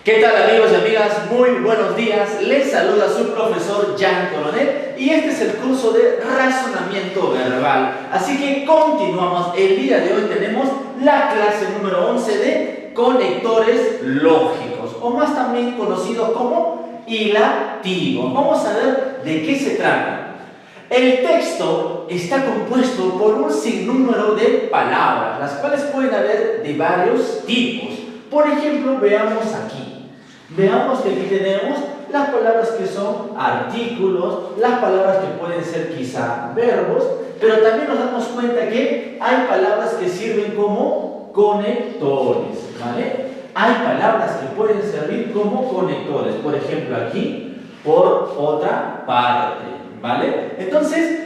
¿Qué tal, amigos y amigas? Muy buenos días. Les saluda su profesor Jan Coronel y este es el curso de razonamiento verbal. Así que continuamos. El día de hoy tenemos la clase número 11 de conectores lógicos, o más también conocidos como hilativos. Vamos a ver de qué se trata. El texto está compuesto por un sinnúmero de palabras, las cuales pueden haber de varios tipos. Por ejemplo, veamos aquí. Veamos que aquí tenemos las palabras que son artículos, las palabras que pueden ser quizá verbos, pero también nos damos cuenta que hay palabras que sirven como conectores, ¿vale? Hay palabras que pueden servir como conectores, por ejemplo aquí, por otra parte, ¿vale? Entonces,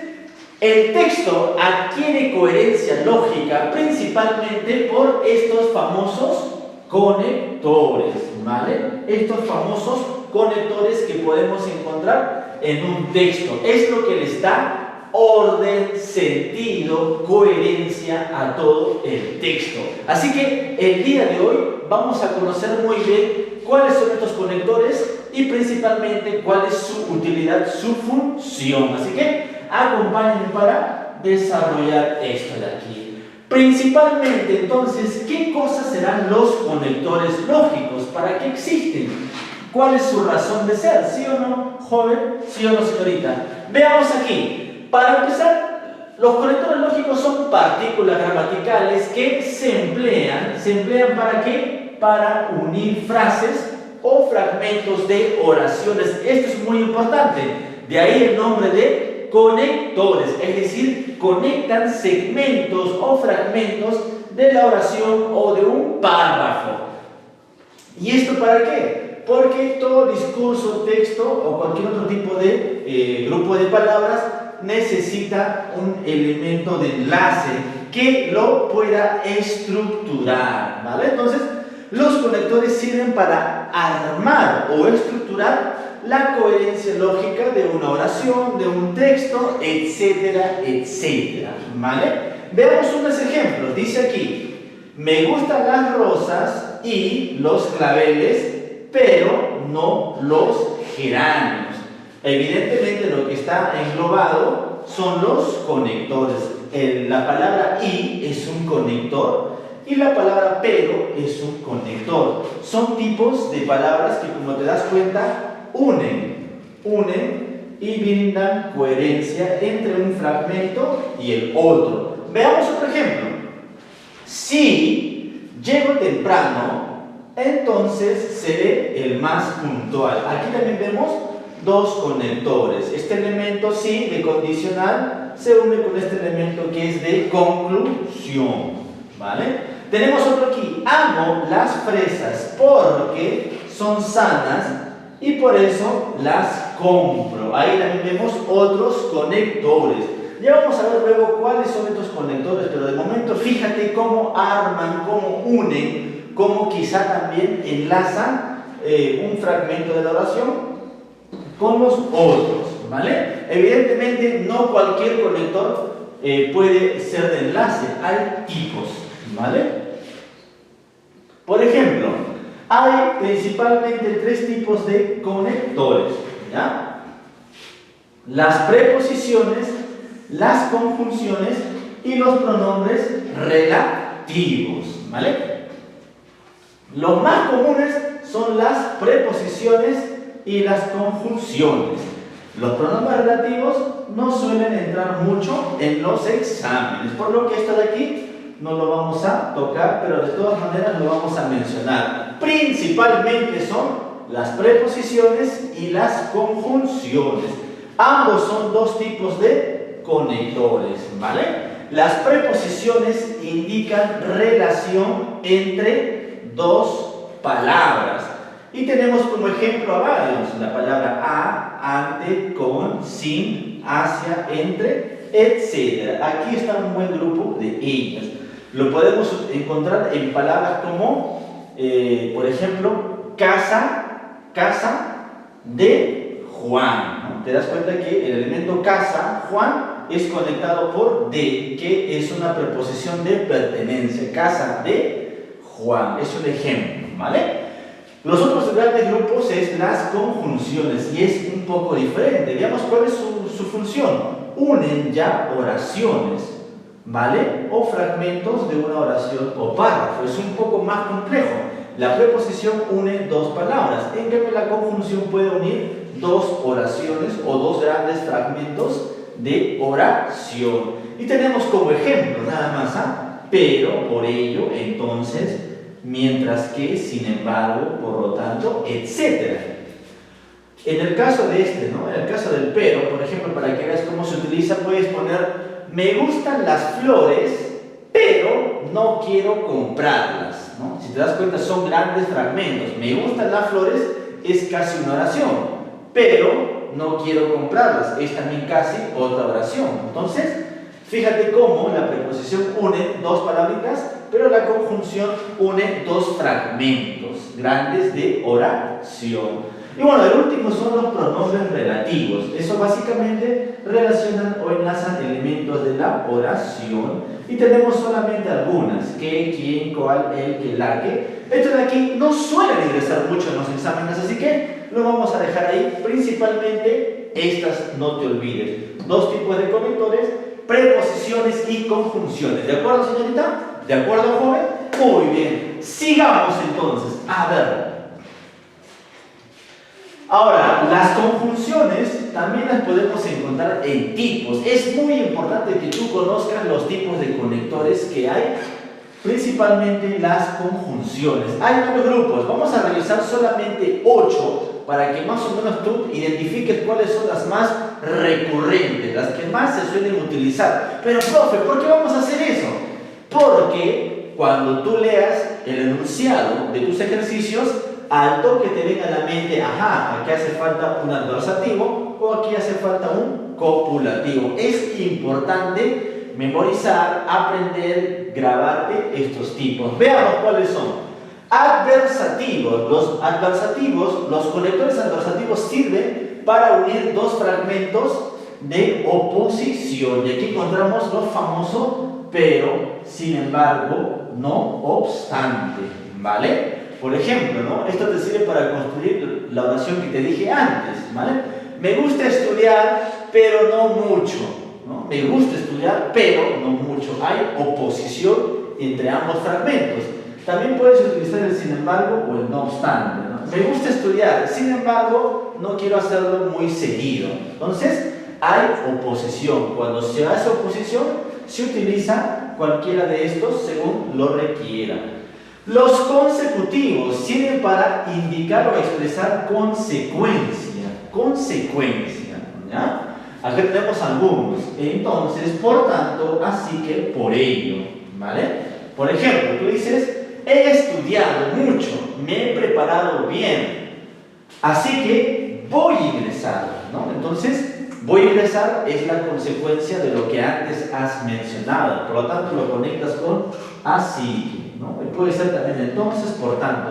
el texto adquiere coherencia lógica principalmente por estos famosos conectores, ¿vale? Estos famosos conectores que podemos encontrar en un texto. Es lo que les da orden, sentido, coherencia a todo el texto. Así que el día de hoy vamos a conocer muy bien cuáles son estos conectores y principalmente cuál es su utilidad, su función. Así que acompáñenme para desarrollar esto de aquí. Principalmente, entonces, ¿qué cosas serán los conectores lógicos? ¿Para qué existen? ¿Cuál es su razón de ser? ¿Sí o no, joven? ¿Sí o no, señorita? Veamos aquí. Para empezar, los conectores lógicos son partículas gramaticales que se emplean ¿para qué? Para unir frases o fragmentos de oraciones. Esto es muy importante. De ahí el nombre de conectores, es decir, conectan segmentos o fragmentos de la oración o de un párrafo. ¿Y esto para qué? Porque todo discurso, texto o cualquier otro tipo de grupo de palabras necesita un elemento de enlace que lo pueda estructurar, ¿vale? Entonces, los conectores sirven para armar o estructurar la coherencia lógica de una oración, de un texto, etcétera, etcétera, ¿vale? Veamos unos ejemplos. Dice aquí: me gustan las rosas y los claveles, pero no los geranios. Evidentemente lo que está englobado son los conectores. La palabra y es un conector y la palabra pero es un conector. Son tipos de palabras que, como te das cuenta, unen y brindan coherencia entre un fragmento y el otro. Veamos otro ejemplo. Si llego temprano, entonces seré el más puntual. Aquí también vemos dos conectores. Este elemento sí de condicional se une con este elemento que es de conclusión, ¿vale? Tenemos otro aquí: amo las fresas porque son sanas y por eso las compro. Ahí también vemos otros conectores. Ya vamos a ver luego cuáles son estos conectores, pero de momento fíjate cómo arman, cómo unen, cómo quizá también enlazan un fragmento de la oración con los otros, ¿vale? Evidentemente no cualquier conector puede ser de enlace, hay tipos, ¿vale? Por ejemplo, hay principalmente tres tipos de conectores, ¿ya? Las preposiciones, las conjunciones y los pronombres relativos, ¿vale? Los más comunes son las preposiciones y las conjunciones. Los pronombres relativos no suelen entrar mucho en los exámenes, por lo que esto de aquí no lo vamos a tocar, pero de todas maneras lo vamos a mencionar. Principalmente son las preposiciones y las conjunciones. Ambos son dos tipos de conectores, ¿vale? Las preposiciones indican relación entre dos palabras. Y tenemos como ejemplo a varios: la palabra a, ante, con, sin, hacia, entre, etc. Aquí está un buen grupo de ellas. Lo podemos encontrar en palabras como, por ejemplo, casa de Juan, ¿no? Te das cuenta que el elemento casa, Juan, es conectado por de, que es una preposición de pertenencia. Casa de Juan, es un ejemplo, ¿vale? Los otros grandes grupos es las conjunciones y es un poco diferente. Veamos cuál es su función. Unen ya oraciones, ¿vale? O fragmentos de una oración o párrafo. Es un poco más complejo. La preposición une dos palabras. En cambio, la conjunción puede unir dos oraciones o dos grandes fragmentos de oración. Y tenemos como ejemplo nada más, pero, por ello, entonces, mientras que, sin embargo, por lo tanto, etc. En el caso de este, ¿no? En el caso del pero, por ejemplo, para que veas cómo se utiliza, puedes poner: me gustan las flores, pero no quiero comprarlas, ¿no? Si te das cuenta, son grandes fragmentos. Me gustan las flores es casi una oración, pero no quiero comprarlas es también casi otra oración. Entonces, fíjate cómo la preposición une dos palabritas, pero la conjunción une dos fragmentos grandes de oración. Y bueno, el último son los pronombres relativos. Eso básicamente relacionan o enlazan elementos de la oración. Y tenemos solamente algunas: que, quién, cuál, el, que, la, que. Esto de aquí no suelen ingresar mucho en los exámenes, así que lo vamos a dejar ahí. Principalmente estas, no te olvides. Dos tipos de conectores: preposiciones y conjunciones. ¿De acuerdo, señorita? ¿De acuerdo, joven? Muy bien. Sigamos entonces. A ver. Ahora, las conjunciones también las podemos encontrar en tipos. Es muy importante que tú conozcas los tipos de conectores que hay, principalmente las conjunciones. Hay varios grupos. Vamos a revisar solamente 8 para que más o menos tú identifiques cuáles son las más recurrentes, las que más se suelen utilizar. Pero, profe, ¿por qué vamos a hacer eso? Porque cuando tú leas el enunciado de tus ejercicios, al toque te venga a la mente: ajá, aquí hace falta un adversativo o aquí hace falta un copulativo. Es importante memorizar, aprender, grabarte estos tipos. Veamos cuáles son. Adversativos. Los adversativos, los conectores adversativos sirven para unir dos fragmentos de oposición. Y aquí encontramos lo famoso pero, sin embargo, no obstante, ¿vale? Por ejemplo, ¿no? Esto te sirve para construir la oración que te dije antes, ¿vale? Me gusta estudiar, pero no mucho, ¿no? Me gusta estudiar, pero no mucho. Hay oposición entre ambos fragmentos. También puedes utilizar el sin embargo o el no obstante, ¿no? Me gusta estudiar, sin embargo, no quiero hacerlo muy seguido. Entonces, hay oposición. Cuando se hace oposición, se utiliza cualquiera de estos según lo requiera. Los consecutivos sirven para indicar o expresar consecuencia. Consecuencia, ¿ya? Aquí tenemos algunos. Entonces, por tanto, así que, por ello, ¿vale? Por ejemplo, tú dices: he estudiado mucho, me he preparado bien, así que voy a ingresar, ¿no? Entonces, voy a ingresar es la consecuencia de lo que antes has mencionado. Por lo tanto, lo conectas con así, ¿no? Y puede ser también entonces, por tanto.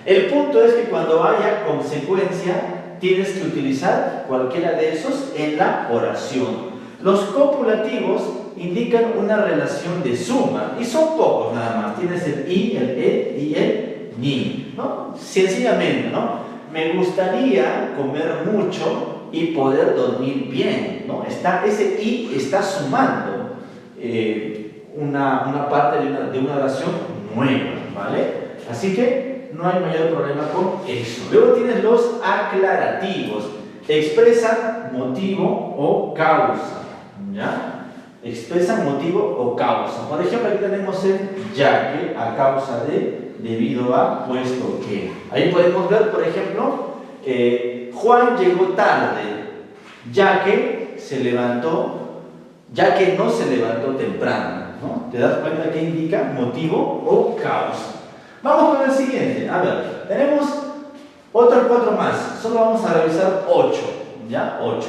El punto es que cuando haya consecuencia, tienes que utilizar cualquiera de esos en la oración. Los copulativos indican una relación de suma y son pocos nada más. Tienes el i, el e y el ni, ¿no? Sencillamente, ¿no? Me gustaría comer mucho y poder dormir bien, ¿no? Ese i está sumando una parte de una oración nueva, ¿vale? Así que no hay mayor problema con eso. Luego tienes los aclarativos. Expresan motivo o causa, ¿ya? Expresan motivo o causa. Por ejemplo, aquí tenemos el ya que, a causa de, debido a, puesto que. Ahí podemos ver, por ejemplo, Juan llegó tarde, ya que no se levantó temprano, ¿no? ¿Te das cuenta que indica motivo o causa? Vamos con el siguiente. A ver, tenemos otros 4 más. Solo vamos a revisar 8, ¿ya? 8.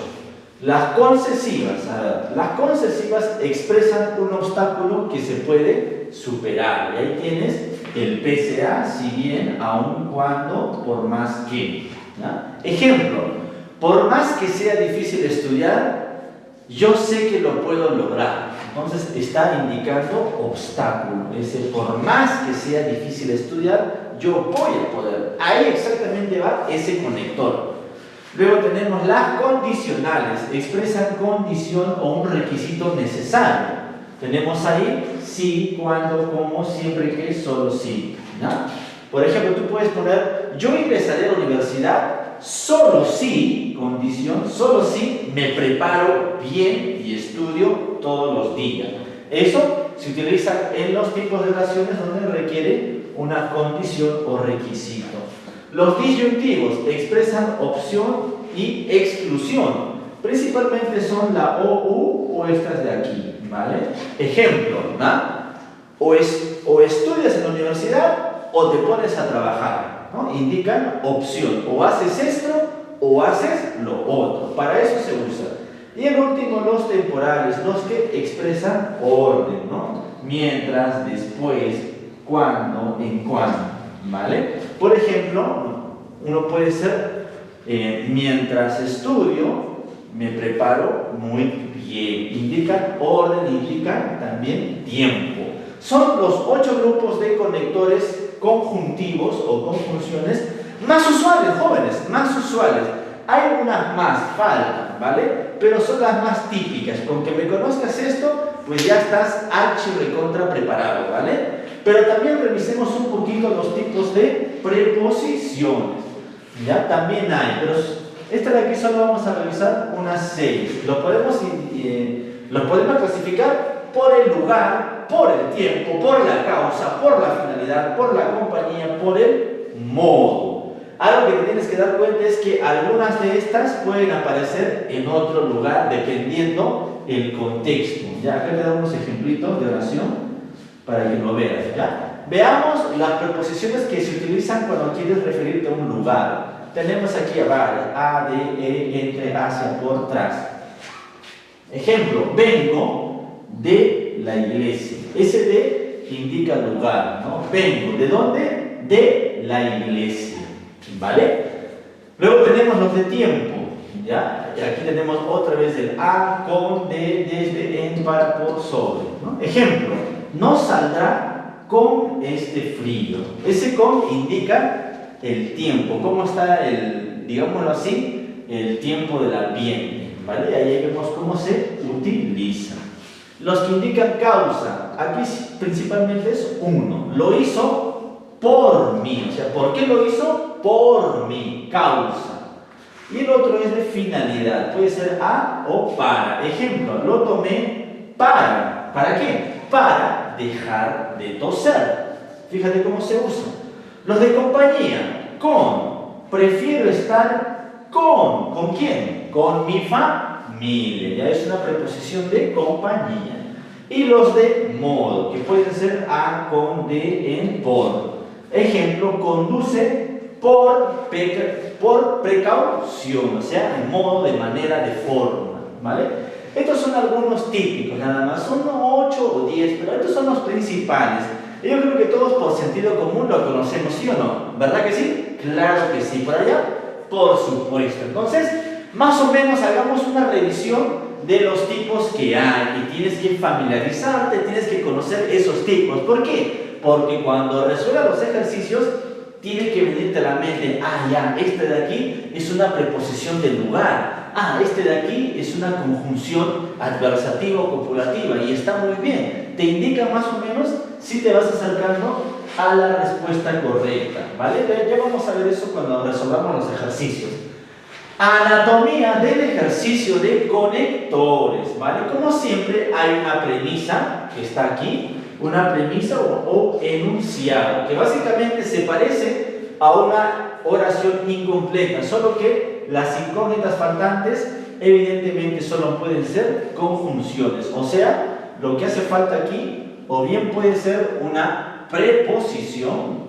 Las concesivas. A ver, las concesivas expresan un obstáculo que se puede superar. Y ahí tienes el PCA, si bien, aun cuando, por más que, ¿ya? Ejemplo: por más que sea difícil estudiar, yo sé que lo puedo lograr. Entonces está indicando obstáculo. Ese, por más que sea difícil estudiar, yo voy a poder. Ahí exactamente va ese conector. Luego tenemos las condicionales. Expresan condición o un requisito necesario. Tenemos ahí sí, cuando, como, siempre que, solo sí, ¿no? Por ejemplo, tú puedes poner, yo ingresaré a la universidad solo si, condición, solo si me preparo bien y estudio todos los días. Eso se utiliza en los tipos de oraciones donde requiere una condición o requisito. Los disyuntivos expresan opción y exclusión. Principalmente son la o, u o estas de aquí, ¿vale? Ejemplo, ¿no? O estudias en la universidad o te pones a trabajar, ¿no? Indican opción, o haces esto o haces lo otro. Para eso se usa. Y el último, los temporales, los que expresan orden, ¿no? Mientras, después, cuando, en cuando, ¿vale? Por ejemplo, uno puede ser mientras estudio, me preparo muy bien. Indican orden, indican también tiempo. Son los 8 grupos de conectores conjuntivos o conjunciones más usuales, jóvenes, más usuales. Hay unas más, faltan, ¿vale? Pero son las más típicas. Con que me conozcas esto, pues ya estás archi recontra preparado, ¿vale? Pero también revisemos un poquito los tipos de preposiciones. Ya también hay, pero esta de aquí solo vamos a revisar unas 6. Lo podemos clasificar por el lugar, por el tiempo, por la causa, por la finalidad, por la compañía, por el modo. Algo que te tienes que dar cuenta es que algunas de estas pueden aparecer en otro lugar dependiendo el contexto. Ya, acá te doy unos ejemplitos de oración para que lo veas. ¿Ya? Veamos las preposiciones que se utilizan cuando quieres referirte a un lugar. Tenemos aquí a varias: a, de, entre, hacia, por, tras. Ejemplo, vengo de la iglesia. Ese de indica lugar, ¿no? Vengo, ¿de dónde? De la iglesia, ¿vale? Luego tenemos los de tiempo, ¿ya? Y aquí tenemos otra vez el a, con, de, desde, en, para, por, sobre, ¿no? Ejemplo, no saldrá con este frío. Ese con indica el tiempo, cómo está el, digámoslo así, el tiempo del ambiente, ¿vale? Ahí vemos cómo se utiliza. Los que indican causa, aquí principalmente es uno. Lo hizo por mí. O sea, ¿por qué lo hizo? Por mí, causa. Y el otro es de finalidad. Puede ser a o para. Ejemplo, lo tomé para. ¿Para qué? Para dejar de toser. Fíjate cómo se usa. Los de compañía, con. Prefiero estar con. ¿Con quién? Con mi familia. Ya es una preposición de compañía. Y los de modo, que pueden ser a, con, de, en, por. Ejemplo, conduce por precaución, o sea, en modo, de manera, de forma, ¿vale? Estos son algunos típicos, nada más. Son 8 o 10, pero estos son los principales. Yo creo que todos por sentido común lo conocemos, ¿sí o no? ¿Verdad que sí? Claro que sí. ¿Por allá? Por supuesto. Entonces, más o menos hagamos una revisión de los tipos que hay y tienes que familiarizarte, tienes que conocer esos tipos. ¿Por qué? Porque cuando resuelvas los ejercicios tiene que venirte a la mente: ah, ya, este de aquí es una preposición de lugar, ah, este de aquí es una conjunción adversativa o copulativa, y está muy bien, te indica más o menos si te vas acercando a la respuesta correcta, ¿vale? Ya vamos a ver eso cuando resolvamos los ejercicios. Anatomía del ejercicio de conectores, ¿vale? Como siempre hay una premisa que está aquí, una premisa o enunciado, que básicamente se parece a una oración incompleta, solo que las incógnitas faltantes evidentemente solo pueden ser conjunciones, o sea, lo que hace falta aquí o bien puede ser una preposición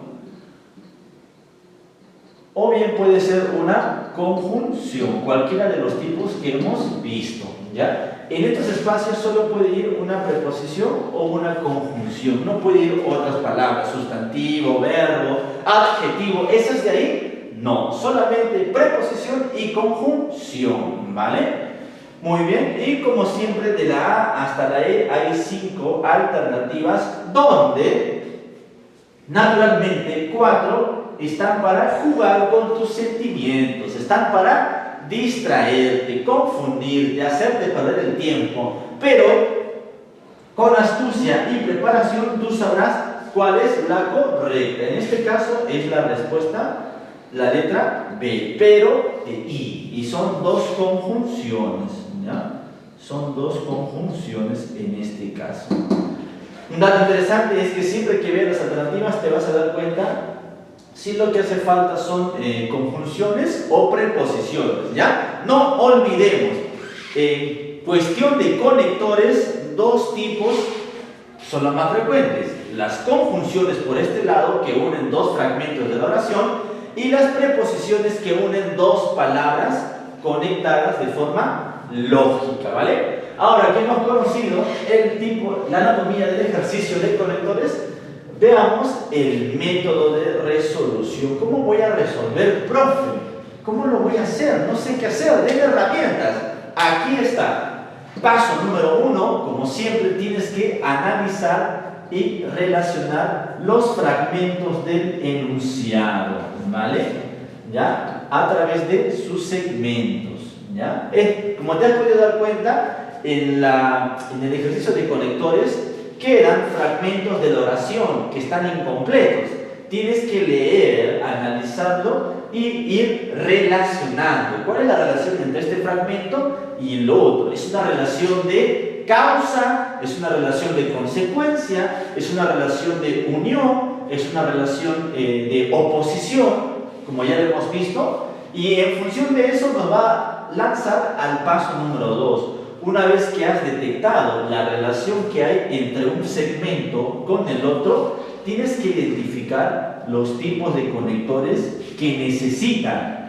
o bien puede ser una conjunción, cualquiera de los tipos que hemos visto, ¿ya? En estos espacios solo puede ir una preposición o una conjunción, no puede ir otras palabras, sustantivo, verbo, adjetivo, esas de ahí, no, solamente preposición y conjunción, ¿vale? Muy bien, y como siempre de la A hasta la E hay 5 alternativas donde naturalmente 4 están para jugar con tus sentimientos, están para distraerte, confundirte, hacerte perder el tiempo, pero con astucia y preparación tú sabrás cuál es la correcta. En este caso es la respuesta, la letra B, pero de I, y son dos conjunciones, ¿ya? Son dos conjunciones en este caso. Un dato interesante es que siempre que veas las alternativas te vas a dar cuenta si lo que hace falta son conjunciones o preposiciones, ¿ya? No olvidemos, en cuestión de conectores, dos tipos son los más frecuentes: las conjunciones por este lado, que unen dos fragmentos de la oración, y las preposiciones que unen dos palabras conectadas de forma lógica, ¿vale? Ahora que hemos conocido el tipo, la anatomía del ejercicio de conectores, veamos el método de resolución. ¿Cómo voy a resolver, profe? ¿Cómo lo voy a hacer? No sé qué hacer, denme herramientas. Aquí está. Paso número 1, como siempre, tienes que analizar y relacionar los fragmentos del enunciado, ¿vale? ¿Ya? A través de sus segmentos, ¿ya? Como te has podido dar cuenta, en el ejercicio de conectores quedan fragmentos de la oración que están incompletos. Tienes que leer, analizarlo y ir relacionando. ¿Cuál es la relación entre este fragmento y el otro? Es una relación de causa, es una relación de consecuencia, es una relación de unión, es una relación de oposición, como ya lo hemos visto, y en función de eso nos va a lanzar al paso número 2. Una vez que has detectado la relación que hay entre un segmento con el otro, tienes que identificar los tipos de conectores que necesita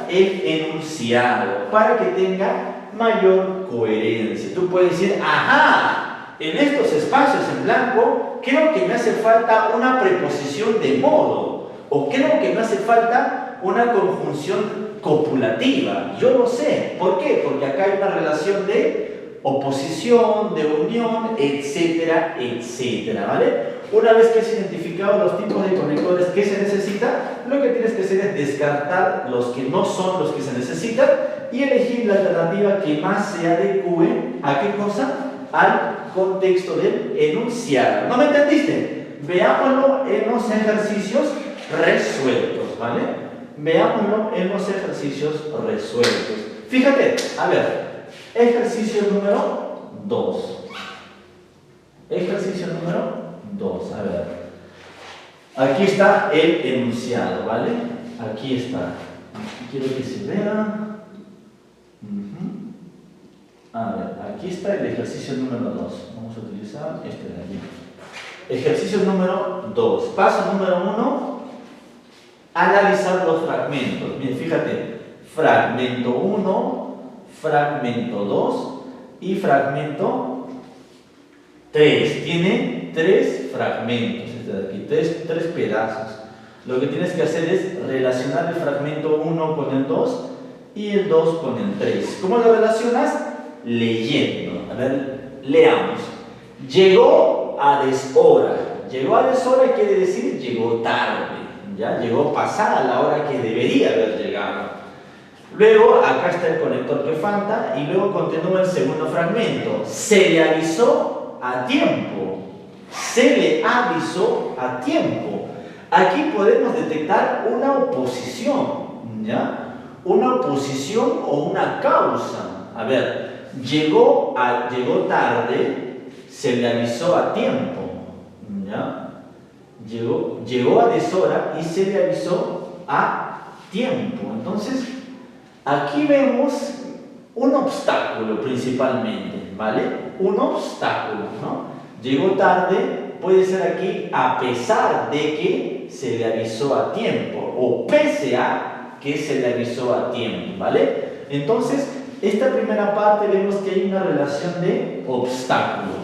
el enunciado para que tenga mayor coherencia. Tú puedes decir, ajá, en estos espacios en blanco creo que me hace falta una preposición de modo, o creo que me hace falta una conjunción copulativa. Yo lo sé. ¿Por qué? Porque acá hay una relación de oposición, de unión, etcétera, etcétera, ¿vale? Una vez que has identificado los tipos de conectores que se necesitan, lo que tienes que hacer es descartar los que no son los que se necesitan y elegir la alternativa que más se adecue ¿a qué cosa? Al contexto del enunciado. ¿No me entendiste? Veámoslo en los ejercicios resueltos, ¿vale? Veámoslo en los ejercicios resueltos. Fíjate, a ver, ejercicio número 2. Ejercicio número 2, a ver. Aquí está el enunciado, ¿vale? Aquí está. Quiero que se vea. A ver, aquí está el ejercicio número 2. Vamos a utilizar este de aquí. Ejercicio número 2. Paso número 1. Analizar los fragmentos. Bien, fíjate. Fragmento 1, fragmento 2 y fragmento 3. Tiene 3 fragmentos. Este de aquí, 3 pedazos. Lo que tienes que hacer es relacionar el fragmento 1 con el 2 y el 2 con el 3. ¿Cómo lo relacionas? Leyendo. A ver, leamos. Llegó a deshora. Llegó a deshora quiere decir llegó tarde. Ya llegó pasada la hora que debería haber llegado. Luego, acá está el conector que falta y luego continúa el segundo fragmento. Se le avisó a tiempo. Se le avisó a tiempo. Aquí podemos detectar una oposición, ¿ya? Una oposición o una causa. A ver, llegó tarde, se le avisó a tiempo, ¿ya? Llegó a deshora y se le avisó a tiempo. Entonces, aquí vemos un obstáculo principalmente, ¿vale? Un obstáculo, ¿no? Llegó tarde, puede ser aquí a pesar de que se le avisó a tiempo o pese a que se le avisó a tiempo, ¿vale? Entonces, esta primera parte vemos que hay una relación de obstáculo,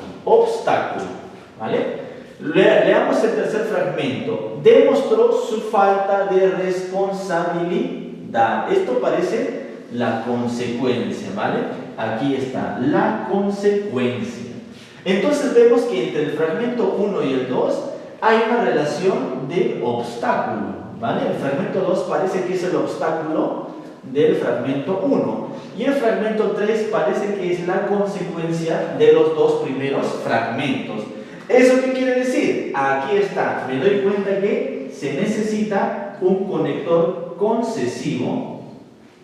¿vale? Leamos el tercer fragmento. Demostró su falta de responsabilidad. Esto parece La consecuencia, ¿vale? Aquí está, la consecuencia. Entonces vemos que entre el fragmento 1 y el 2 hay una relación de obstáculo, ¿vale? El fragmento 2 parece que es el obstáculo del fragmento 1 y el fragmento 3 parece que es la consecuencia de los dos primeros fragmentos. ¿Eso qué quiere decir? Aquí está, me doy cuenta que se necesita un conector concesivo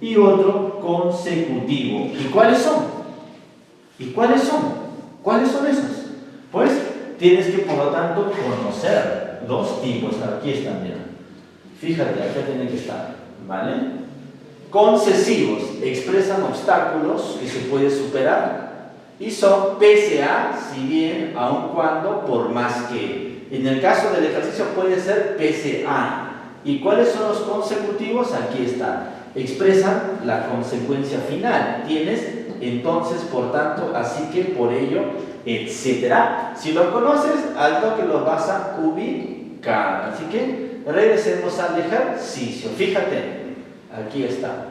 y otro consecutivo. ¿Y cuáles son? ¿Y cuáles son? ¿Cuáles son esos? Pues tienes que, por lo tanto, conocer los tipos. Aquí están, mira. Fíjate, acá tienen que estar, ¿vale? Concesivos expresan obstáculos que se pueden superar y son pese a, si bien, aun cuando, por más que. En el caso del ejercicio puede ser pese a. ¿Y cuáles son los consecutivos? Aquí están. Expresan la consecuencia final. Tienes entonces, por tanto, así que, por ello, etcétera. Si lo conoces, al toque lo vas a ubicar. Así que regresemos al ejercicio. Fíjate, aquí está.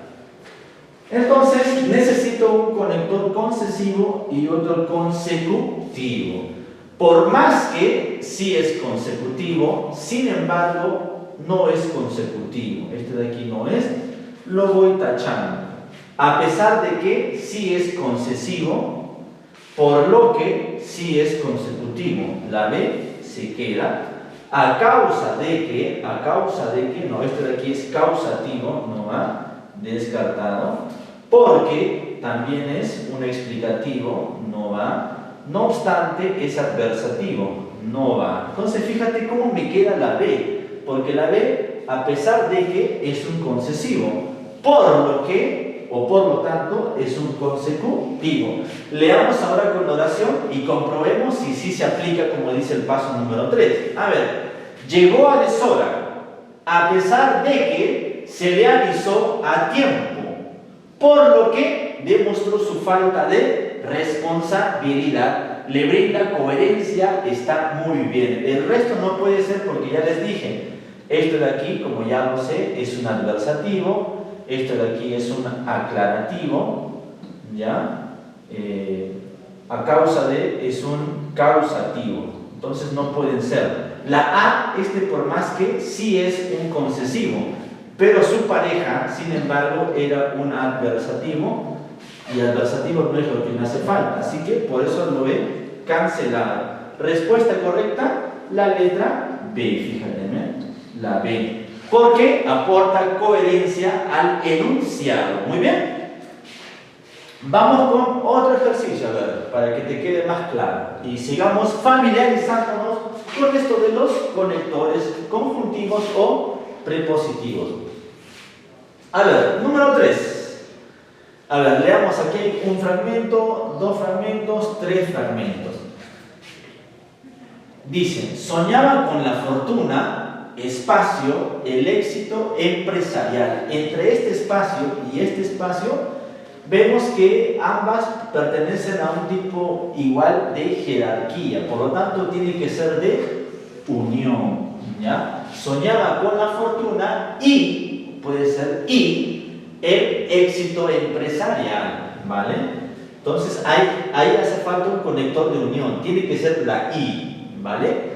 Entonces, necesito un conector concesivo y otro consecutivo. Por más que sí es consecutivo, sin embargo, no es consecutivo. Este de aquí no es. Lo voy tachando. A pesar de que sí es concesivo, por lo que sí es consecutivo. La B se queda. A causa de que, no, este de aquí es causativo, no va, descartado. Porque también es un explicativo, no va. No obstante, es adversativo, no va. Entonces, fíjate cómo me queda la B. Porque la B, a pesar de que es un concesivo, por lo que, o por lo tanto, es un consecutivo. Leamos ahora con oración y comprobemos si sí se aplica como dice el paso número 3. A ver, llegó a deshora, a pesar de que se le avisó a tiempo, por lo que demostró su falta de responsabilidad. Le brinda coherencia, está muy bien. El resto no puede ser porque ya les dije, esto de aquí, como ya lo sé, es un adversativo. Esto de aquí es un aclarativo, ¿ya? A causa de es un causativo. Entonces no pueden ser. La A, por más que sí es un concesivo, pero su pareja, sin embargo, era un adversativo, y adversativo no es lo que me hace falta. Así que por eso lo he cancelado. Respuesta correcta, la letra B, fíjate, la B. Porque aporta coherencia al enunciado. Muy bien. Vamos con otro ejercicio, a ver, para que te quede más claro. Y sigamos familiarizándonos con esto de los conectores conjuntivos o prepositivos. A ver, número 3. A ver, leamos aquí un fragmento, dos fragmentos, tres fragmentos. Dicen, soñaba con la fortuna, espacio, el éxito empresarial. Entre este espacio y este espacio vemos que ambas pertenecen a un tipo igual de jerarquía, por lo tanto tiene que ser de unión, ¿ya? Soñaba con la fortuna y, puede ser y, el éxito empresarial, ¿vale? Entonces ahí hace falta un conector de unión, tiene que ser la I, ¿vale?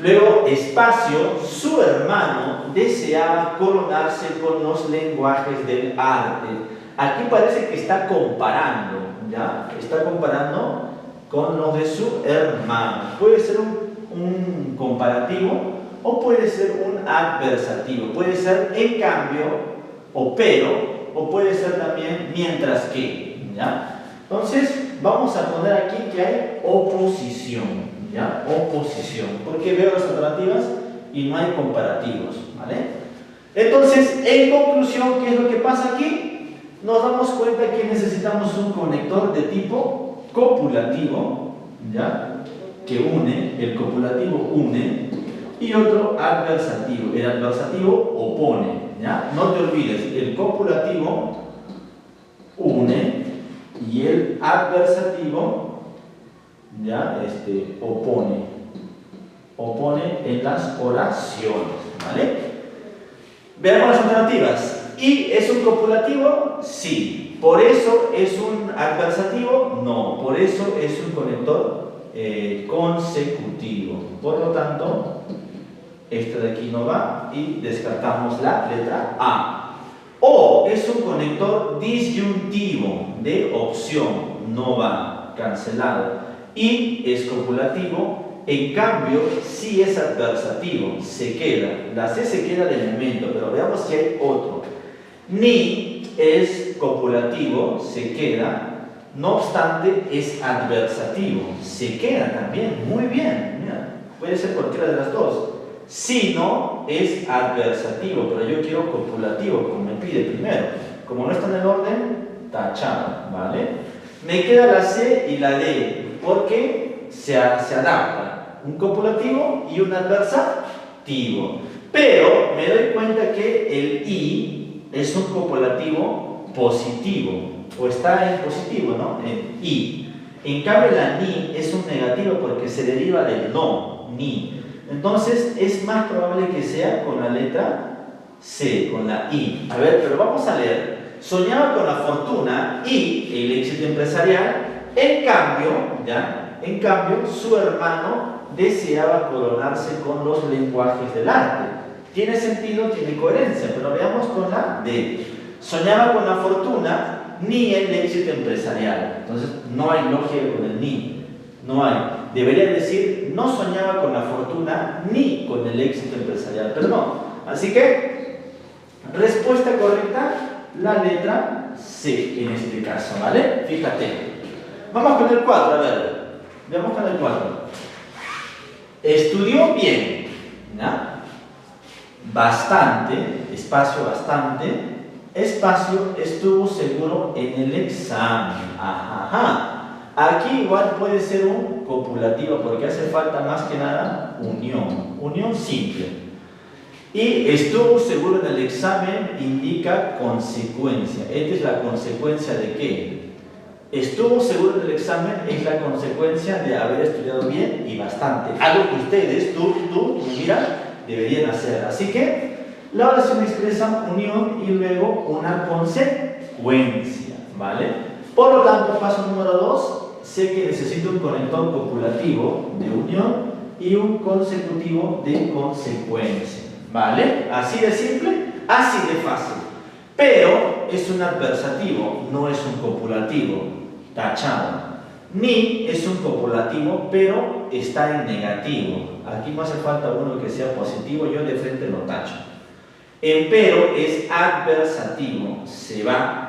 Luego, espacio, su hermano deseaba coronarse con los lenguajes del arte. Aquí parece que está comparando, ¿ya? Está comparando con los de su hermano. Puede ser un comparativo o puede ser un adversativo. Puede ser en cambio o pero, o puede ser también mientras que, ¿ya? Entonces, vamos a poner aquí que hay oposición. ¿Ya? Oposición, porque veo las alternativas y no hay comparativos, ¿vale? Entonces, en conclusión, ¿qué es lo que pasa aquí? Nos damos cuenta que necesitamos un conector de tipo copulativo, ¿ya? Que une, el copulativo une, y otro adversativo. El adversativo opone, ¿ya? No te olvides, el copulativo une y el adversativo, ya, opone en las oraciones, ¿vale? Veamos las alternativas. ¿Y es un copulativo? Sí. ¿Por eso es un adversativo? No. Por eso es un conector consecutivo. Por lo tanto, este de aquí no va y descartamos la letra A. O es un conector disyuntivo de opción, no va, cancelado. Y es copulativo, en cambio, sí es adversativo, se queda. La C se queda de momento, pero veamos si hay otro. Ni es copulativo, se queda, no obstante es adversativo, se queda también, muy bien, mira, puede ser cualquiera de las dos. Si no, es adversativo, pero yo quiero copulativo, como me pide primero. Como no está en el orden, tachado, ¿vale? Me queda la C y la D, porque se adapta. Un copulativo y un adversativo. Pero me doy cuenta que el I es un copulativo positivo, o está en positivo, ¿no? En I. En cambio, la ni es un negativo porque se deriva del no, ni. Entonces es más probable que sea con la letra C, con la I. A ver, pero vamos a leer. Soñaba con la fortuna y el éxito empresarial. En cambio, su hermano deseaba coronarse con los lenguajes del arte. Tiene sentido, tiene coherencia, pero veamos con la D. Soñaba con la fortuna ni el éxito empresarial. Entonces no hay lógica con el ni. No hay. Debería decir, no soñaba con la fortuna ni con el éxito empresarial, pero no. Así que, respuesta correcta, la letra C en este caso, ¿vale? Fíjate. Vamos con el 4, a ver. Veamos con el 4. Estudió bien, ¿no? Bastante, espacio bastante, espacio estuvo seguro en el examen. Ajá. Aquí igual puede ser un copulativo porque hace falta más que nada unión simple. Y estuvo seguro en el examen indica consecuencia. Esta es la consecuencia de qué. Estuvo seguro en el examen es la consecuencia de haber estudiado bien y bastante. Algo que ustedes, tú, mira, deberían hacer. Así que la oración expresa unión y luego una consecuencia, ¿vale? Por lo tanto, paso número 2. Sé que necesito un conector copulativo de unión y un consecutivo de consecuencia, ¿vale? Así de simple, así de fácil. Pero es un adversativo, no es un copulativo, tachado. Ni es un copulativo, pero está en negativo. Aquí no hace falta uno que sea positivo, yo de frente lo tacho. Pero es adversativo, se va.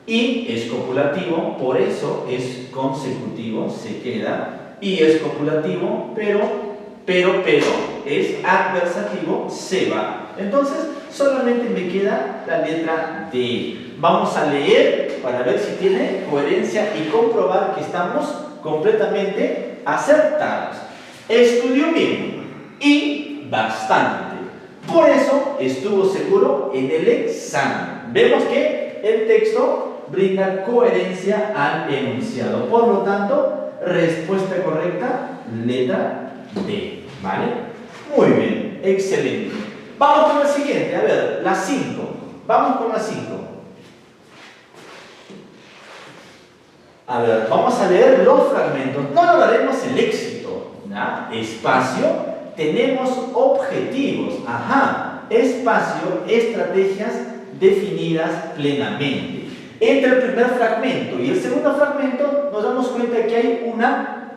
Y es copulativo, por eso es consecutivo, se queda. Y es copulativo, pero es adversativo, se va. Entonces, solamente me queda la letra D. Vamos a leer para ver si tiene coherencia y comprobar que estamos completamente acertados. Estudió bien y bastante. Por eso estuvo seguro en el examen. Vemos que el texto brinda coherencia al enunciado. Por lo tanto, respuesta correcta, letra D. ¿Vale? Muy bien, excelente. Vamos con la siguiente, a ver, la 5. Vamos con la 5. A ver, vamos a leer los fragmentos. No lograremos el éxito, ¿no? Espacio, tenemos objetivos. Ajá, espacio, estrategias definidas plenamente. Entre el primer fragmento y el segundo fragmento nos damos cuenta que hay una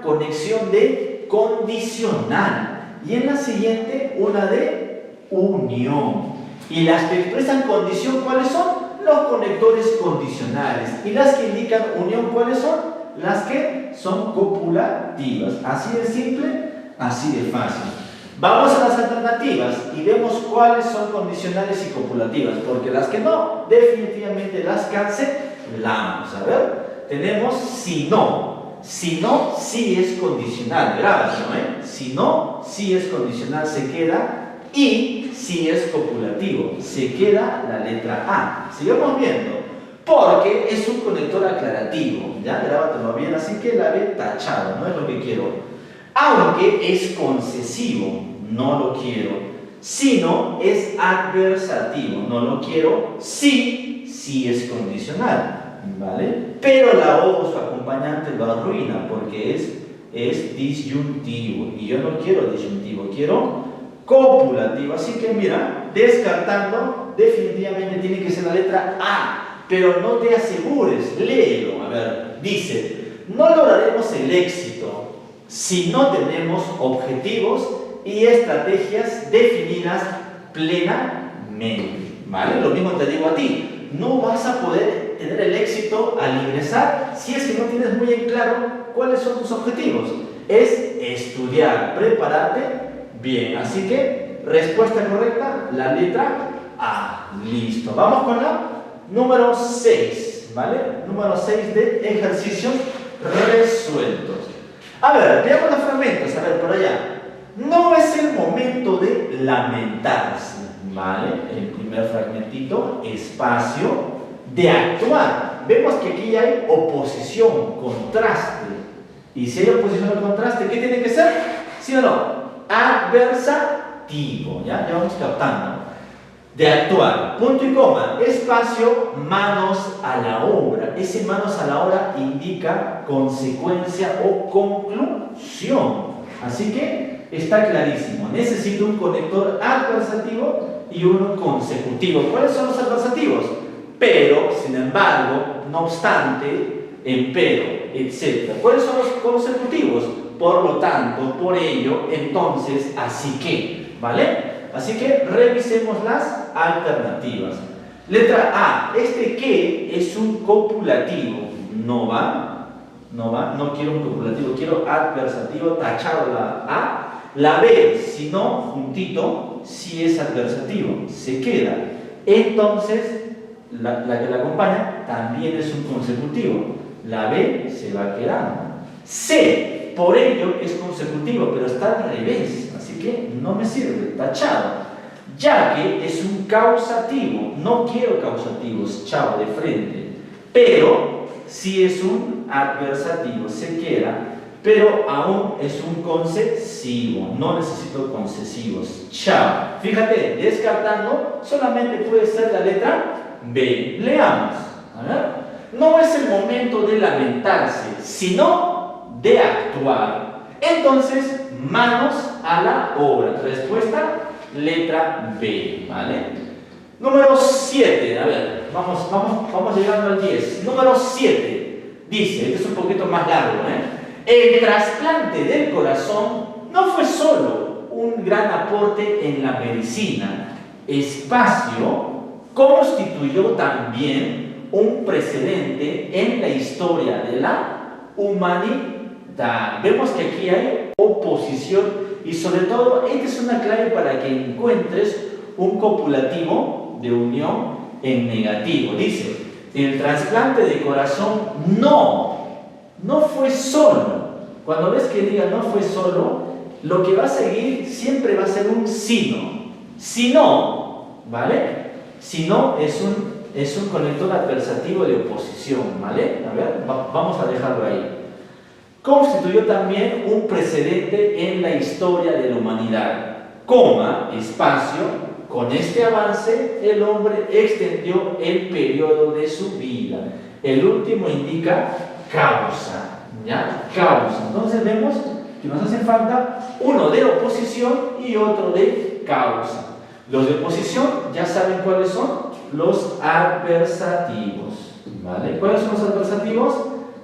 conexión de condicional y en la siguiente una de unión. Y las que expresan condición, ¿cuáles son? Los conectores condicionales. Y las que indican unión, ¿cuáles son? Las que son copulativas. Así de simple, así de fácil. Vamos a las alternativas y vemos cuáles son condicionales y copulativas, porque las que no, definitivamente las cancelamos. A ver, tenemos si no. Si no, sí es condicional. Grábalo, ¿eh? Si no, sí es condicional, se queda. Y si es copulativo, se queda la letra A. Sigamos viendo, porque es un conector aclarativo. Ya, grábatelo bien, así que la B tachado, no es lo que quiero. Aunque es concesivo, no lo quiero. Sino es adversativo. No lo quiero, sí es condicional, ¿vale? Pero la O o su acompañante lo arruina porque es disyuntivo. Y yo no quiero disyuntivo, quiero copulativo. Así que mira, descartando, definitivamente tiene que ser la letra A. Pero no te asegures, léelo. A ver, dice, no lograremos el éxito si no tenemos objetivos y estrategias definidas plenamente, ¿vale? Lo mismo te digo a ti, no vas a poder tener el éxito al ingresar si es que no tienes muy en claro cuáles son tus objetivos. Es estudiar, prepararte bien. Así que, respuesta correcta, la letra A. Listo. Vamos con la número 6, ¿vale? Número 6 de ejercicios resueltos. A ver, veamos los fragmentos, a ver, por allá. No es el momento de lamentarse, ¿vale? El primer fragmentito, espacio, de actuar. Vemos que aquí hay oposición, contraste. Y si hay oposición o contraste, ¿qué tiene que ser? ¿Sí o no? Adversativo, ¿ya? Ya vamos captando. De actuar, punto y coma, espacio, manos a la obra. Ese manos a la obra indica consecuencia o conclusión. Así que está clarísimo. Necesito un conector adversativo y uno consecutivo. ¿Cuáles son los adversativos? Pero, sin embargo, no obstante, empero, etc. ¿Cuáles son los consecutivos? Por lo tanto, por ello, entonces, así que, ¿vale? Así que revisemos las alternativas. Letra A, este que es un copulativo. No va, no quiero un copulativo, quiero adversativo, tachado la A. La B, si no, juntito, si es adversativo, se queda. Entonces, la que la acompaña también es un consecutivo. La B se va quedando. C, por ello es consecutivo, pero está al revés, así que no me sirve, tachado. Ya que es un causativo, no quiero causativos, chao, de frente. Pero si es un adversativo, se queda, pero aún es un concesivo, no necesito concesivos, chao. Fíjate, descartando, solamente puede ser la letra B. Leamos, a ver. No es el momento de lamentarse, sino de actuar. Entonces, manos a la obra. Respuesta, letra B, ¿vale? Número 7, a ver, vamos llegando al 10. Número 7, dice, este es un poquito más largo, El trasplante del corazón no fue solo un gran aporte en la medicina. Espacio constituyó también un precedente en la historia de la humanidad. Vemos que aquí hay oposición y sobre todo esta es una clave para que encuentres un copulativo de unión en negativo. Dice, el trasplante de corazón no fue solo. Cuando ves que diga no fue solo, lo que va a seguir siempre va a ser un sino. Si no, ¿vale? Si no es un conector adversativo de oposición, ¿vale? A ver, vamos a dejarlo ahí. Constituyó también un precedente en la historia de la humanidad, coma, espacio, con este avance el hombre extendió el periodo de su vida. El último indica causa, ¿ya? Causa. Entonces vemos que nos hace falta uno de oposición y otro de causa. Los de oposición ya saben cuáles son, los adversativos, ¿vale? ¿Cuáles son los adversativos?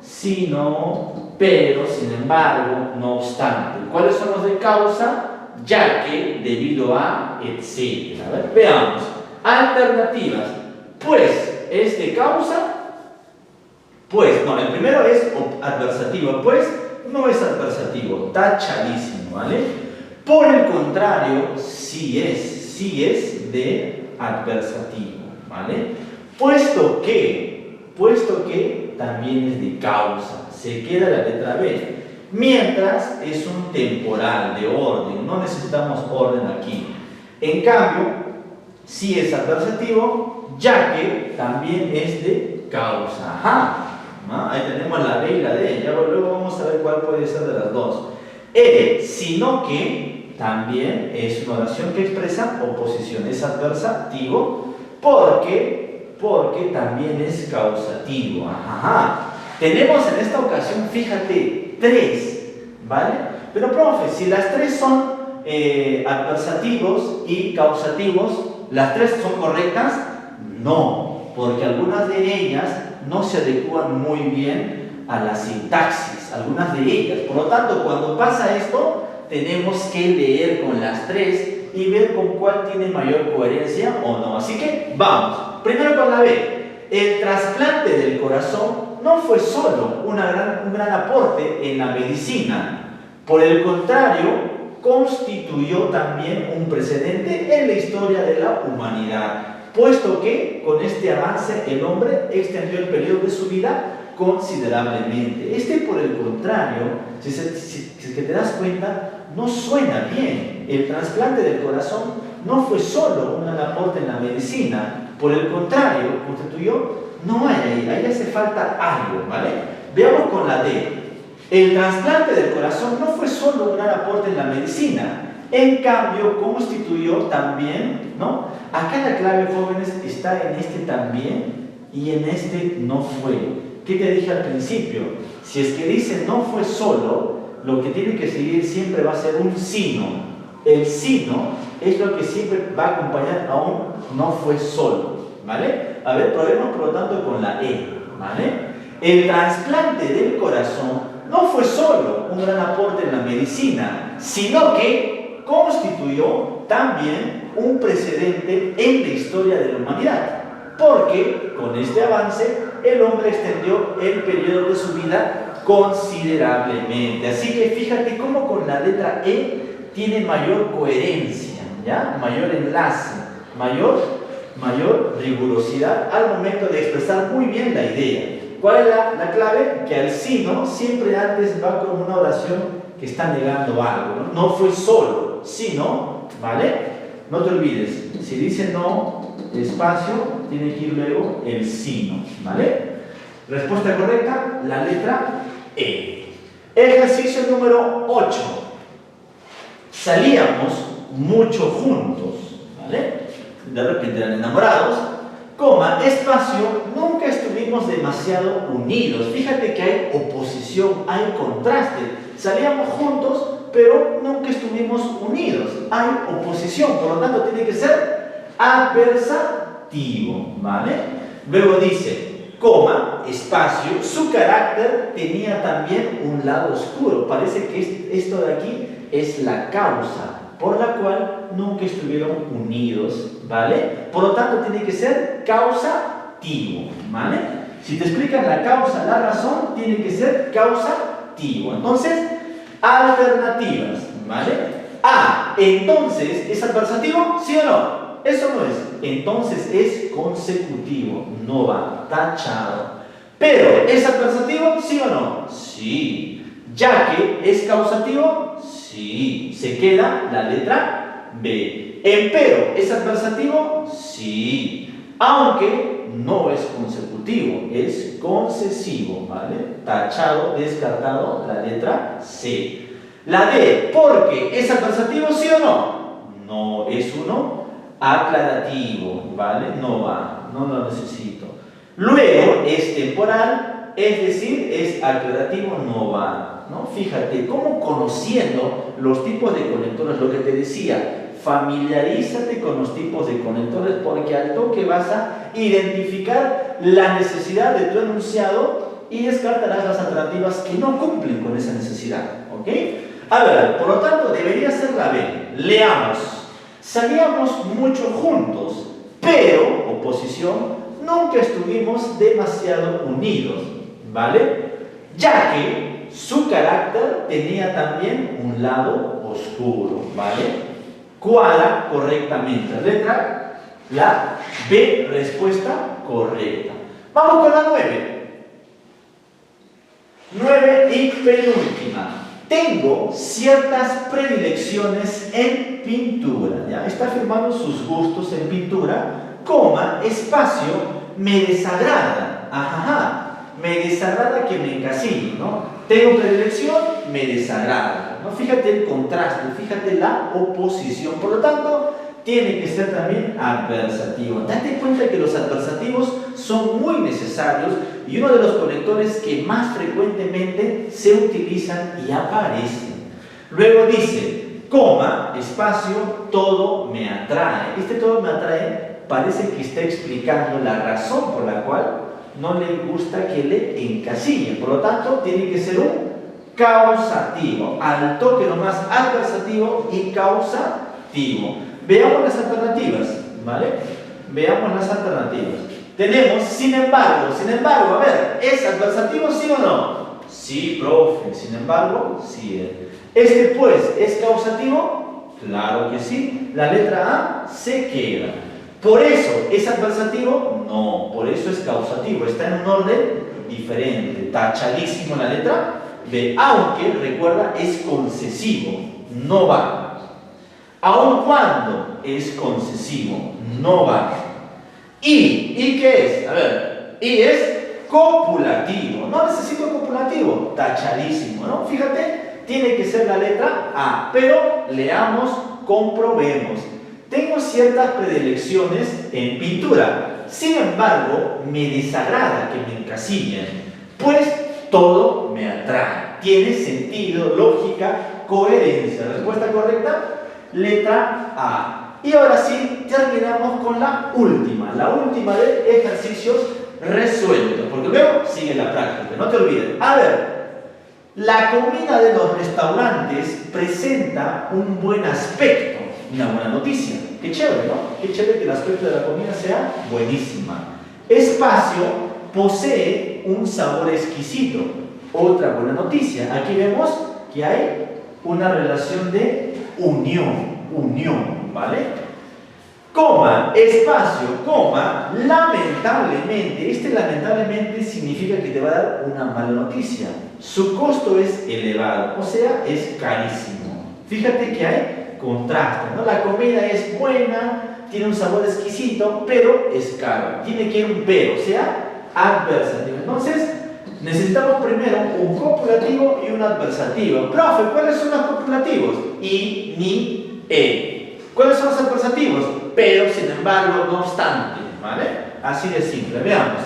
Si no, pero, sin embargo, no obstante. ¿Cuáles son los de causa? Ya que, debido a, etc. A ver, veamos. Alternativas. Pues, ¿es de causa? Pues, no, el primero es adversativo. Pues, no es adversativo. Tachadísimo, ¿vale? Por el contrario, sí es de adversativo, ¿vale? Puesto que también es de causa, se queda la letra B. Mientras es un temporal de orden, no necesitamos orden aquí. En cambio, sí es adversativo, ya que también es de causa. Ajá. Ahí tenemos la B y la D, ya luego vamos a ver cuál puede ser de las dos. Sino que también es una oración que expresa oposición, es adversativo porque también es causativo. Ajá. Tenemos en esta ocasión, fíjate, 3, ¿vale? Pero profe, si las 3 son adversativos y causativos, ¿las 3 son correctas? No, porque algunas de ellas no se adecúan muy bien a la sintaxis, algunas de ellas. Por lo tanto, cuando pasa esto, tenemos que leer con las 3 y ver con cuál tiene mayor coherencia o no. Así que vamos, primero con la B. El trasplante del corazón no fue solo un gran aporte en la medicina, por el contrario, constituyó también un precedente en la historia de la humanidad, puesto que con este avance el hombre extendió el periodo de su vida considerablemente. Por el contrario, si te das cuenta, no suena bien. El trasplante del corazón no fue solo un gran aporte en la medicina, por el contrario, constituyó, no hay ahí hace falta algo, ¿vale? Veamos con la D. El trasplante del corazón no fue solo un gran aporte en la medicina, en cambio constituyó también, ¿no? Acá la clave, jóvenes, está en este también y en este no fue. ¿Qué te dije al principio? Si es que dice no fue solo, lo que tiene que seguir siempre va a ser un sino. El sino es lo que siempre va a acompañar a un no fue solo, ¿vale? A ver, probemos por lo tanto con la E, ¿vale? El trasplante del corazón no fue solo un gran aporte en la medicina, sino que constituyó también un precedente en la historia de la humanidad, porque con este avance el hombre extendió el periodo de su vida considerablemente. Así que fíjate cómo con la letra E tiene mayor coherencia, ¿ya? Mayor enlace, mayor rigurosidad al momento de expresar muy bien la idea. ¿Cuál es la clave? Que al sino siempre antes va con una oración que está negando algo, ¿no? No fue solo, sino, ¿vale? No te olvides, si dice no, espacio, tiene que ir luego el sino, ¿vale? Respuesta correcta, la letra E. Ejercicio número 8. Salíamos mucho juntos, ¿vale? De repente eran enamorados, coma, espacio, nunca estuvimos demasiado unidos. Fíjate que hay oposición, hay contraste. Salíamos juntos, pero nunca estuvimos unidos. Hay oposición, por lo tanto tiene que ser adversativo, ¿vale? Luego dice, coma, espacio, su carácter tenía también un lado oscuro. Parece que esto de aquí es la causa por la cual nunca estuvieron unidos, ¿vale? Por lo tanto, tiene que ser causativo, ¿vale? Si te explican la causa, la razón, tiene que ser causativo. Entonces, alternativas, ¿vale? A, entonces, ¿es adversativo? ¿Sí o no? Eso no es. Entonces es consecutivo, no va, tachado. Pero, ¿es adversativo? ¿Sí o no? Sí. Ya que es causativo, sí. Se queda la letra B. Empero, ¿es adversativo? Sí. Aunque no es consecutivo, es concesivo, ¿vale? Tachado, descartado, la letra C. La D, porque es adversativo, ¿sí o no? No, es uno aclarativo, ¿vale? No va, no lo necesito. Luego es temporal, es decir, es aclarativo, no va, ¿no? Fíjate, cómo conociendo los tipos de conectores, lo que te decía, familiarízate con los tipos de conectores porque al toque vas a identificar la necesidad de tu enunciado y descartarás las alternativas que no cumplen con esa necesidad, ¿ok? A ver, por lo tanto, debería ser la B. Leamos. Salíamos mucho juntos, pero, oposición, nunca estuvimos demasiado unidos, ¿vale? Ya que su carácter tenía también un lado oscuro, ¿vale? Cuadra correctamente. Letra, la B, respuesta correcta. Vamos con la 9. 9 y penúltima. Tengo ciertas predilecciones en pintura, ¿ya? Está afirmando sus gustos en pintura, coma, espacio, me desagrada, ajá, me desagrada que me encasillen, ¿no? Tengo predilección, me desagrada, ¿no? Fíjate el contraste, fíjate la oposición. Por lo tanto, tiene que ser también adversativo. Date cuenta que los adversativos son muy necesarios y uno de los conectores que más frecuentemente se utilizan y aparecen. Luego dice, coma, espacio, todo me atrae. Este todo me atrae parece que está explicando la razón por la cual no le gusta que le encasillen. Por lo tanto, tiene que ser un causativo. Al toque nomás adversativo y causativo. Veamos las alternativas, ¿vale? Veamos las alternativas. Tenemos, sin embargo, a ver, ¿es adversativo sí o no? Sí, profe, sin embargo, sí. Este pues, ¿es causativo? Claro que sí. La letra A se queda. Por eso, ¿es adversativo? No, por eso es causativo. Está en un orden diferente. Tachadísimo la letra B. Aunque, recuerda, es concesivo. No va. Aun cuando es concesivo, no va. ¿Y qué es? A ver, y es copulativo. No necesito copulativo. Tachadísimo, ¿no? Fíjate, tiene que ser la letra A. Pero leamos, comprobemos. Tengo ciertas predilecciones en pintura. Sin embargo, me desagrada que me encasillen, pues todo me atrae. Tiene sentido, lógica, coherencia. Respuesta correcta, letra A. Y ahora sí, terminamos con la última de ejercicios resueltos, porque luego sigue la práctica, no te olvides. A ver, la comida de los restaurantes presenta un buen aspecto, una buena noticia. Qué chévere, ¿no? Qué chévere que el aspecto de la comida sea buenísima. Espacio posee un sabor exquisito, otra buena noticia. Aquí vemos que hay una relación de unión, ¿vale? Coma, espacio, coma, lamentablemente, lamentablemente significa que te va a dar una mala noticia. Su costo es elevado, o sea, es carísimo. Fíjate que hay contraste, ¿no? La comida es buena, tiene un sabor exquisito, pero es caro. Tiene que ir un pero, o sea, adversativo. Entonces, necesitamos primero un copulativo y un adversativo. Profe, ¿cuáles son los copulativos? Y, ni, ¿Cuáles son los adversativos? Pero, sin embargo, no obstante, ¿vale? Así de simple. Veamos.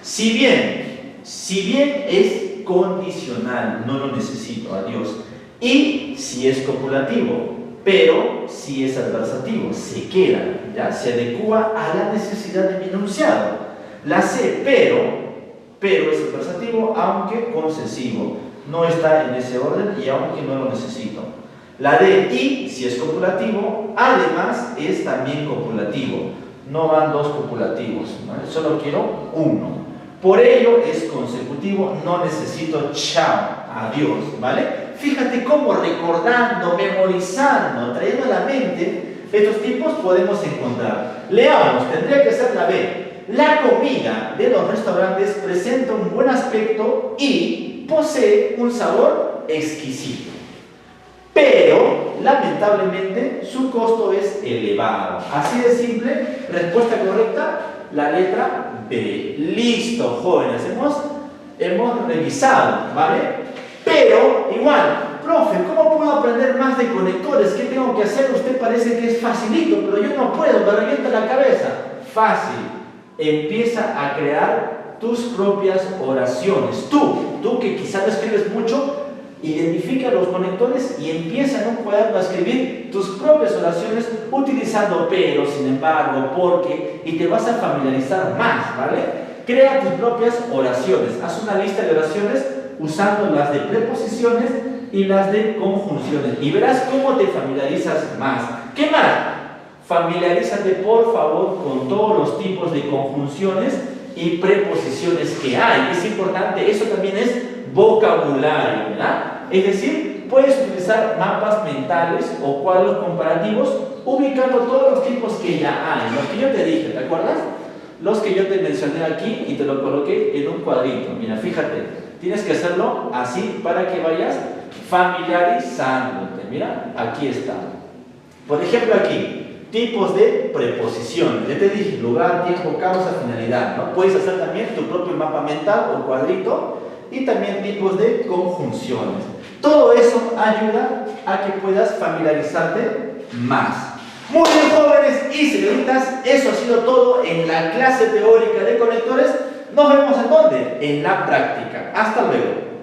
Si bien es condicional, no lo necesito, adiós. Y si es copulativo, pero si es adversativo, se queda, ¿ya? Se adecua a la necesidad de mi enunciado. La C, pero es adversativo, aunque concesivo. No está en ese orden y aunque no lo necesito. La D, y, si es copulativo, además es también copulativo. No van dos copulativos, ¿vale? Solo quiero uno. Por ello es consecutivo, no necesito chao, adiós, ¿vale? Fíjate cómo recordando, memorizando, trayendo a la mente estos tipos podemos encontrar. Leamos, tendría que ser la B. La comida de los restaurantes presenta un buen aspecto y posee un sabor exquisito. Pero, lamentablemente, su costo es elevado. Así de simple, respuesta correcta, la letra B. Listo, jóvenes, hemos revisado, ¿vale? Pero, igual, profe, ¿cómo puedo aprender más de conectores? ¿Qué tengo que hacer? Usted parece que es facilito, pero yo no puedo, me revienta la cabeza. Fácil. Empieza a crear tus propias oraciones. Tú que quizás no escribes mucho, identifica los conectores y empieza en un cuaderno a escribir tus propias oraciones utilizando pero, sin embargo, porque, y te vas a familiarizar más, ¿vale? Crea tus propias oraciones. Haz una lista de oraciones usando las de preposiciones y las de conjunciones y verás cómo te familiarizas más. ¿Qué más? Familiarízate, por favor, con todos los tipos de conjunciones y preposiciones que hay. Es importante, eso también es vocabulario, ¿verdad? Es decir, puedes utilizar mapas mentales o cuadros comparativos ubicando todos los tipos que ya hay, los que yo te dije, ¿te acuerdas? Los que yo te mencioné aquí y te lo coloqué en un cuadrito. Mira, fíjate, tienes que hacerlo así para que vayas familiarizándote. Mira, aquí está. Por ejemplo, aquí, tipos de preposiciones. Ya te dije, lugar, tiempo, causa, finalidad, ¿no? Puedes hacer también tu propio mapa mental o cuadrito y también tipos de conjunciones. Todo eso ayuda a que puedas familiarizarte más. Muy bien, jóvenes y señoritas, eso ha sido todo en la clase teórica de conectores. Nos vemos en dónde? En la práctica. Hasta luego.